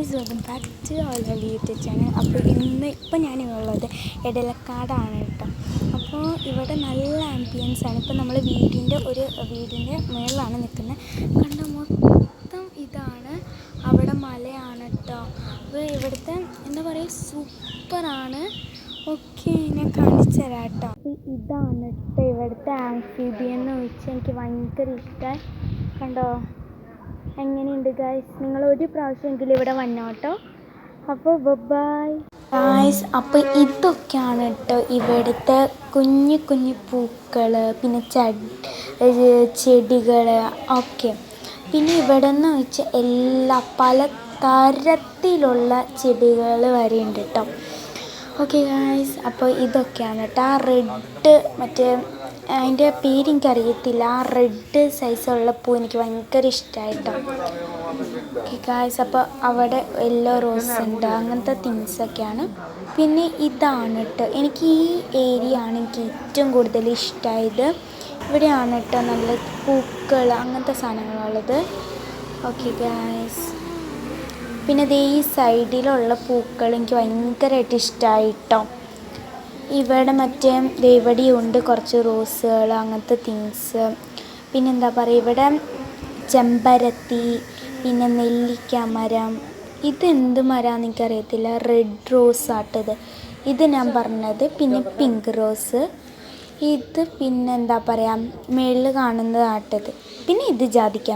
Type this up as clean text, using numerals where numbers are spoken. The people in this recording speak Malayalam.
Guys, welcome back to our YouTube channel. അപ്പോൾ ഇപ്പം ഞാനുള്ളത് എടലക്കാടാണ് കേട്ടോ. അപ്പോൾ ഇവിടെ നല്ല ആംബിയൻസ് ആണ്. ഇപ്പോൾ നമ്മൾ വീടിൻ്റെ മുകളിലാണ് നിൽക്കുന്നത്. കണ്ട മൊത്തം ഇതാണ്. അവിടെ മലയാണ് കേട്ടോ. അപ്പോൾ ഇവിടുത്തെ എന്താ പറയുക, സൂപ്പറാണ്. ഓക്കെ, ഞാൻ കാണിച്ചു തരാം കേട്ടോ. ഇതാണ് കേട്ടോ ഇവിടുത്തെ ആംഫിബിയൻ എന്ന് വെച്ചാൽ എനിക്ക് ഭയങ്കര ഇഷ്ടമായി. കണ്ടോ എങ്ങനെയുണ്ട് ഗായ്സ്? നിങ്ങൾ ഒരു പ്രാവശ്യമെങ്കിലും ഇവിടെ വന്നോട്ടോ. അപ്പോൾ ബൈ ഗായ്സ്. അപ്പോൾ ഇതൊക്കെയാണ് കേട്ടോ ഇവിടുത്തെ കുഞ്ഞു കുഞ്ഞു പൂക്കൾ, പിന്നെ ചെടികൾ ഒക്കെ. പിന്നെ ഇവിടെ നിന്ന് വെച്ചാൽ പല തരത്തിലുള്ള ചെടികൾ വരെ ഉണ്ട് കേട്ടോ. ഓക്കെ ഗായ്സ്, അപ്പോൾ ഇതൊക്കെയാണ് കേട്ടോ. ആ റെഡ് അതിൻ്റെ പേരെനിക്കറിയത്തില്ല. ആ റെഡ് സൈസുള്ള പൂ എനിക്ക് ഭയങ്കര ഇഷ്ടമായിട്ടോ. ഓക്കെ ഗായ്സ്, അപ്പോൾ അവിടെ യെല്ലോ റോസ് ഉണ്ട്, അങ്ങനത്തെ തിങ്സൊക്കെയാണ്. പിന്നെ ഇതാണ് കേട്ടോ, എനിക്ക് ഈ ഏരിയ ആണ് എനിക്ക് ഏറ്റവും കൂടുതൽ ഇഷ്ടമായത്. ഇവിടെയാണ് കേട്ടോ നല്ല പൂക്കൾ അങ്ങനത്തെ സാധനങ്ങളുള്ളത്. ഓക്കെ ഗായ്സ്, പിന്നെ ഈ സൈഡിലുള്ള പൂക്കൾ എനിക്ക് ഭയങ്കരമായിട്ട് ഇഷ്ടമായിട്ടോ. ഇവിടെ ഇവിടെയുണ്ട് കുറച്ച് റോസുകൾ, അങ്ങനത്തെ തിങ്സ്. പിന്നെ എന്താ പറയുക, ഇവിടെ ചെമ്പരത്തി, പിന്നെ നെല്ലിക്ക മരം. ഇതെന്ത് മരമാണെന്ന് എനിക്കറിയത്തില്ല. റെഡ് റോസ് ആട്ടത് ഇത് ഞാൻ പറഞ്ഞത്. പിന്നെ പിങ്ക് റോസ് ഇത്. പിന്നെ എന്താ പറയുക, മേളിൽ കാണുന്നതാട്ടത്. പിന്നെ ഇത് ജാതിക്ക.